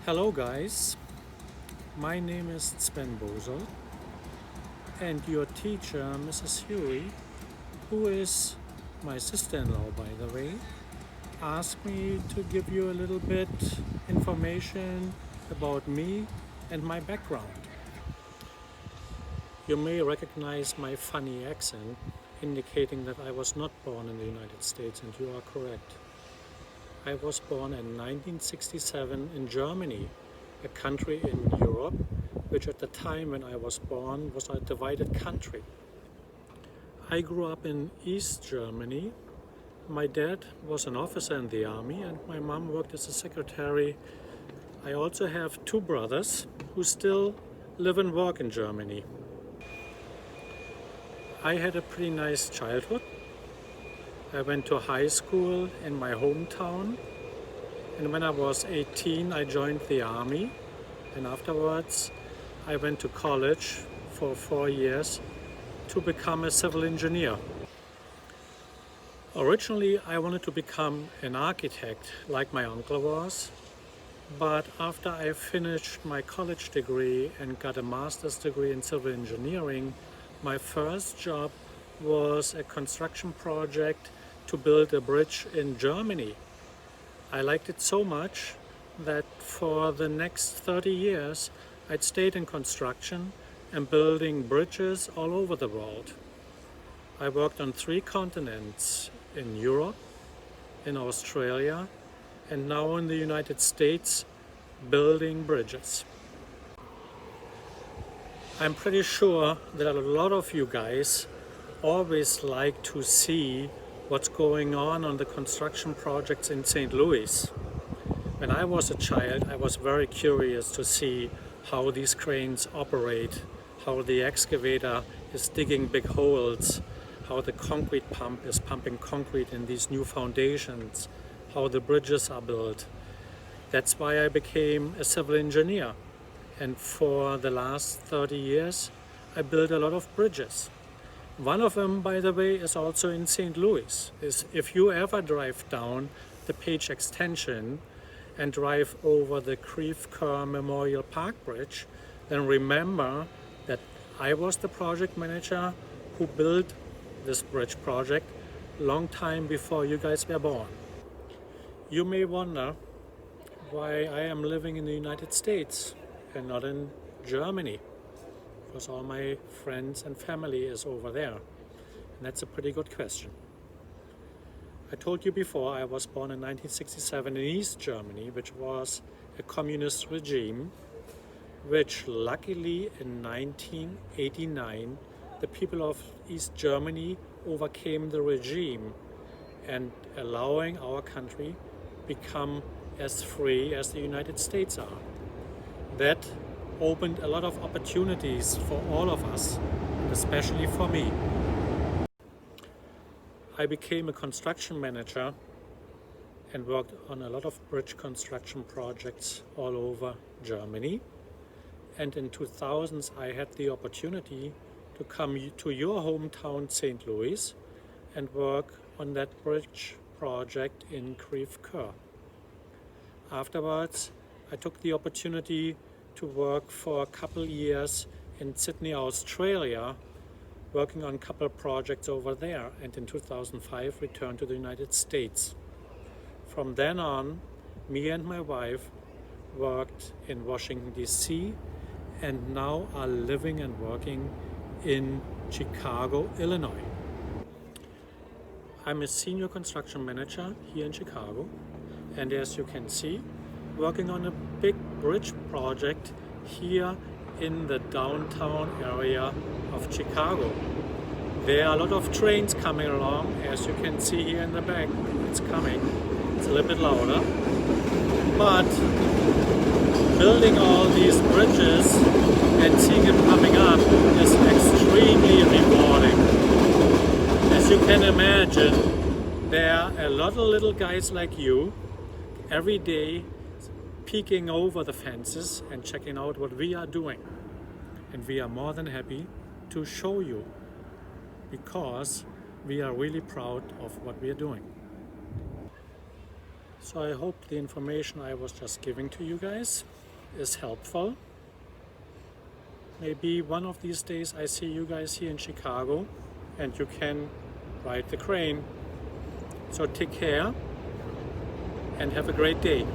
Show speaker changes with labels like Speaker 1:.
Speaker 1: Hello guys, my name is SBosold and your teacher Mrs. Huey, who is my sister-in-law by the way, asked me to give you a little bit information about me and my background. You may recognize my funny accent, indicating that I was not born in the United States, and you are correct. I was born in 1967 in Germany, a country in Europe, which at the time when I was born was a divided country. I grew up in East Germany. My dad was an officer in the army and my mom worked as a secretary. I also have two brothers who still live and work in Germany. I had a pretty nice childhood. I went to high school in my hometown, and when I was 18 I joined the army, and afterwards I went to college for 4 years to become a civil engineer. Originally I wanted to become an architect like my uncle was, but after I finished my college degree and got a master's degree in civil engineering, my first job was a construction project to build a bridge in Germany. I liked it so much that for the next 30 years I'd stayed in construction and building bridges all over the world. I worked on 3 continents, in Europe, in Australia, and now in the United States, building bridges. I'm pretty sure that a lot of you guys always like to see what's going on the construction projects in St. Louis. When I was a child, I was very curious to see how these cranes operate, how the excavator is digging big holes, how the concrete pump is pumping concrete in these new foundations, how the bridges are built. That's why I became a civil engineer. And for the last 30 years, I built a lot of bridges. One of them, by the way, is also in St. Louis. If you ever drive down the Page extension and drive over the Creve Coeur Memorial Park Bridge, then remember that I was the project manager who built this bridge project long time before you guys were born. You may wonder why I am living in the United States and not in Germany, because all my friends and family is over there. And that's a pretty good question. I told you before I was born in 1967 in East Germany, which was a communist regime, which luckily in 1989 the people of East Germany overcame the regime and allowing our country become as free as the United States are. That opened a lot of opportunities for all of us, especially for me. I became a construction manager and worked on a lot of bridge construction projects all over Germany. And in 2000s I had the opportunity to come to your hometown St. Louis and work on that bridge project in Creve Coeur. Afterwards I took the opportunity to work for a couple years in Sydney, Australia, working on a couple projects over there, and in 2005 returned to the United States. From then on, me and my wife worked in Washington, D.C. and now are living and working in Chicago, Illinois. I'm a senior construction manager here in Chicago, and as you can see, working on a big bridge project here in the downtown area of Chicago. There are a lot of trains coming along, as you can see here in the back. It's coming. It's a little bit louder. But building all these bridges and seeing it coming up is extremely rewarding. As you can imagine, there are a lot of little guys like you every day peeking over the fences and checking out what we are doing. And we are more than happy to show you, because we are really proud of what we are doing. So I hope the information I was just giving to you guys is helpful. Maybe one of these days I see you guys here in Chicago and you can ride the crane. So take care and have a great day.